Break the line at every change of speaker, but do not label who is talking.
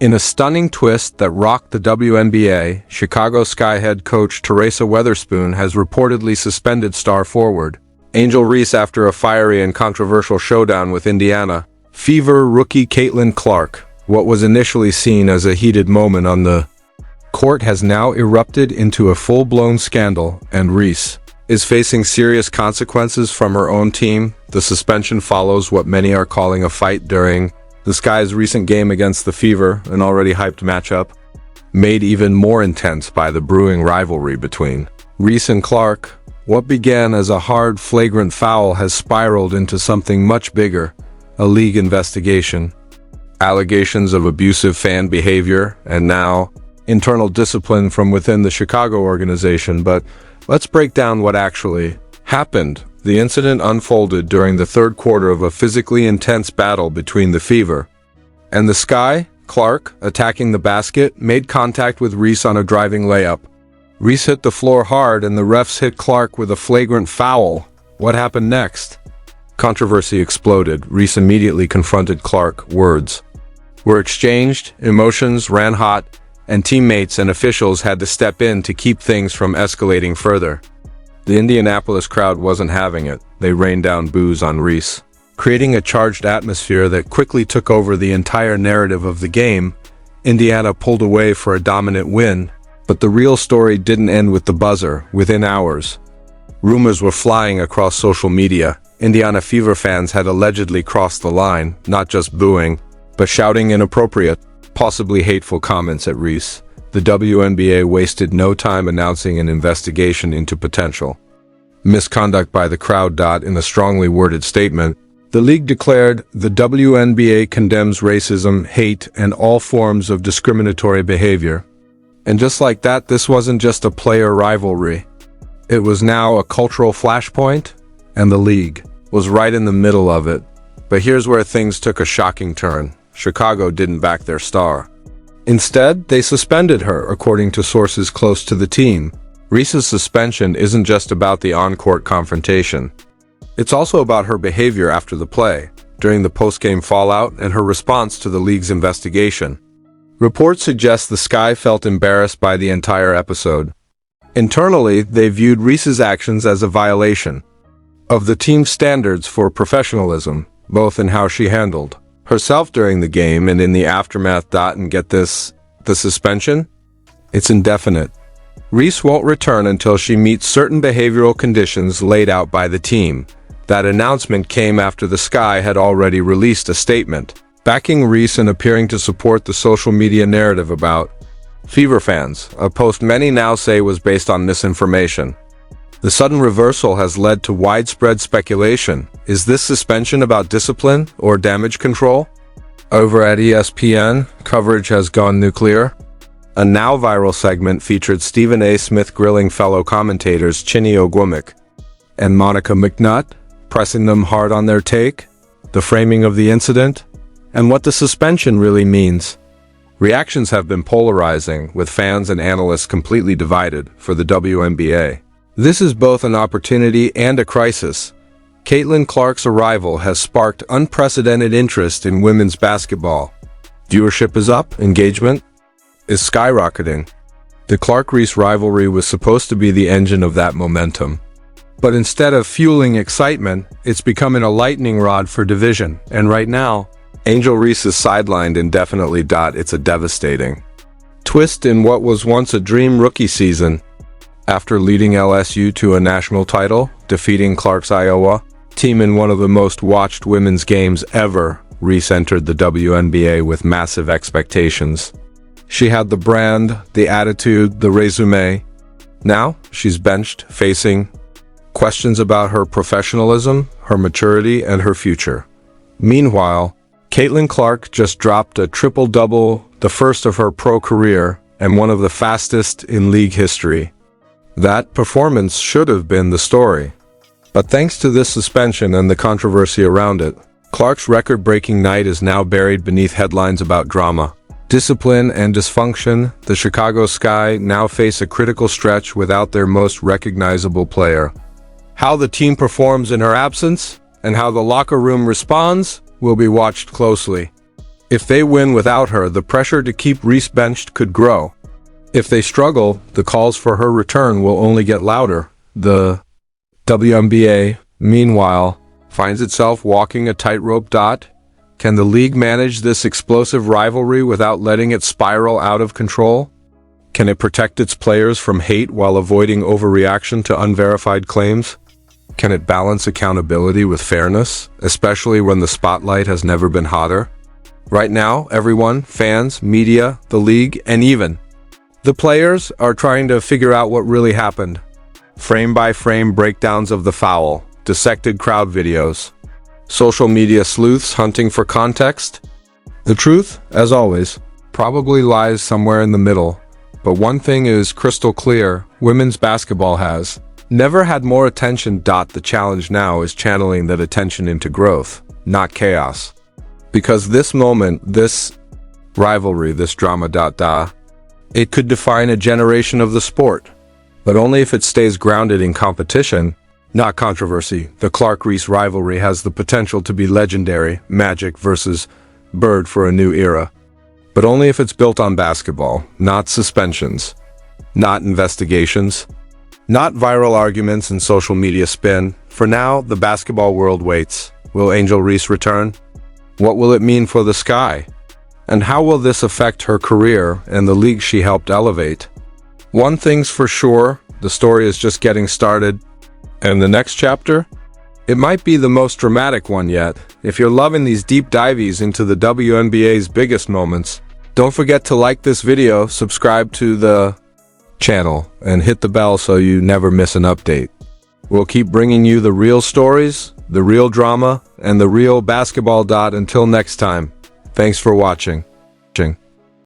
In a stunning twist that rocked the WNBA, Chicago Sky head coach Teresa Weatherspoon has reportedly suspended star forward Angel Reese after a fiery and controversial showdown with Indiana Fever rookie Caitlin Clark. What was initially seen as a heated moment on the court has now erupted into a full-blown scandal, and Reese is facing serious consequences from her own team. The suspension follows what many are calling a fight during the Sky's recent game against the Fever, an already hyped matchup, made even more intense by the brewing rivalry between Reese and Clark. What began as a hard, flagrant foul has spiraled into something much bigger, a league investigation, allegations of abusive fan behavior, and now internal discipline from within the Chicago organization. But let's break down what actually happened. The incident unfolded during the third quarter of a physically intense battle between the Fever and the Sky. Clark, attacking the basket, made contact with Reese on a driving layup. Reese hit the floor hard and the refs hit Clark with a flagrant foul. What happened next? Controversy exploded. Reese immediately confronted Clark. Words were exchanged, emotions ran hot, and teammates and officials had to step in to keep things from escalating further. The Indianapolis crowd wasn't having it. They rained down boos on Reese, creating a charged atmosphere that quickly took over the entire narrative of the game. Indiana pulled away for a dominant win, but the real story didn't end with the buzzer. Within hours, rumors were flying across social media. Indiana Fever fans had allegedly crossed the line, not just booing, but shouting inappropriate, possibly hateful comments at Reese. The WNBA wasted no time announcing an investigation into potential misconduct by the crowd. In a strongly worded statement, the league declared, "The WNBA condemns racism, hate, and all forms of discriminatory behavior." And just like that, this wasn't just a player rivalry. It was now a cultural flashpoint, and the league was right in the middle of it. But here's where things took a shocking turn. Chicago didn't back their star. Instead, they suspended her, according to sources close to the team. Reese's suspension isn't just about the on-court confrontation. It's also about her behavior after the play, during the post-game fallout, and her response to the league's investigation. Reports suggest the Sky felt embarrassed by the entire episode. Internally, they viewed Reese's actions as a violation of the team's standards for professionalism, both in how she handled herself during the game and in the aftermath. And get this, the suspension? It's indefinite. Reese won't return until she meets certain behavioral conditions laid out by the team. That announcement came after the Sky had already released a statement backing Reese and appearing to support the social media narrative about Fever fans, a post many now say was based on misinformation. The sudden reversal has led to widespread speculation. Is this suspension about discipline or damage control? Over at ESPN, coverage has gone nuclear. A now viral segment featured Stephen A. Smith grilling fellow commentators Chinny Ogwumik and Monica McNutt, pressing them hard on their take, the framing of the incident, and what the suspension really means. Reactions have been polarizing, with fans and analysts completely divided for the WNBA. This is both an opportunity and a crisis. Caitlin Clark's arrival has sparked unprecedented interest in women's basketball. Viewership is up, engagement is skyrocketing. The Clark-Reese rivalry was supposed to be the engine of that momentum. But instead of fueling excitement, it's becoming a lightning rod for division. And right now, Angel Reese is sidelined indefinitely. It's a devastating twist in what was once a dream rookie season. After leading LSU to a national title, defeating Clark's Iowa team in one of the most watched women's games ever, Reese entered the WNBA with massive expectations. She had the brand, the attitude, the resume. Now, she's benched, facing questions about her professionalism, her maturity, and her future. Meanwhile, Caitlin Clark just dropped a triple-double, the first of her pro career, and one of the fastest in league history. That performance should have been the story. But thanks to this suspension and the controversy around it, Clark's record-breaking night is now buried beneath headlines about drama, discipline, and dysfunction. The Chicago Sky now face a critical stretch without their most recognizable player. How the team performs in her absence, and how the locker room responds, will be watched closely. If they win without her, the pressure to keep Reese benched could grow. If they struggle, the calls for her return will only get louder. The WNBA, meanwhile, finds itself walking a tightrope. Can the league manage this explosive rivalry without letting it spiral out of control? Can it protect its players from hate while avoiding overreaction to unverified claims? Can it balance accountability with fairness, especially when the spotlight has never been hotter? Right now, everyone, fans, media, the league, and even the players are trying to figure out what really happened. Frame-by-frame breakdowns of the foul, dissected crowd videos, social media sleuths hunting for context. The truth, as always, probably lies somewhere in the middle. But one thing is crystal clear: women's basketball has never had more attention. The challenge now is channeling that attention into growth, not chaos. Because this moment, this rivalry, this drama, it could define a generation of the sport. But only if it stays grounded in competition, not controversy. The Clark-Reese rivalry has the potential to be legendary, Magic versus Bird for a new era. But only if it's built on basketball, not suspensions, not investigations, not viral arguments and social media spin. For now, the basketball world waits. Will Angel Reese return? What will it mean for the Sky? And how will this affect her career and the league she helped elevate? One thing's for sure, the story is just getting started. And the next chapter? It might be the most dramatic one yet. If you're loving these deep dives into the WNBA's biggest moments, don't forget to like this video, subscribe to the channel, and hit the bell so you never miss an update. We'll keep bringing you the real stories, the real drama, and the real basketball. Until next time, thanks for watching.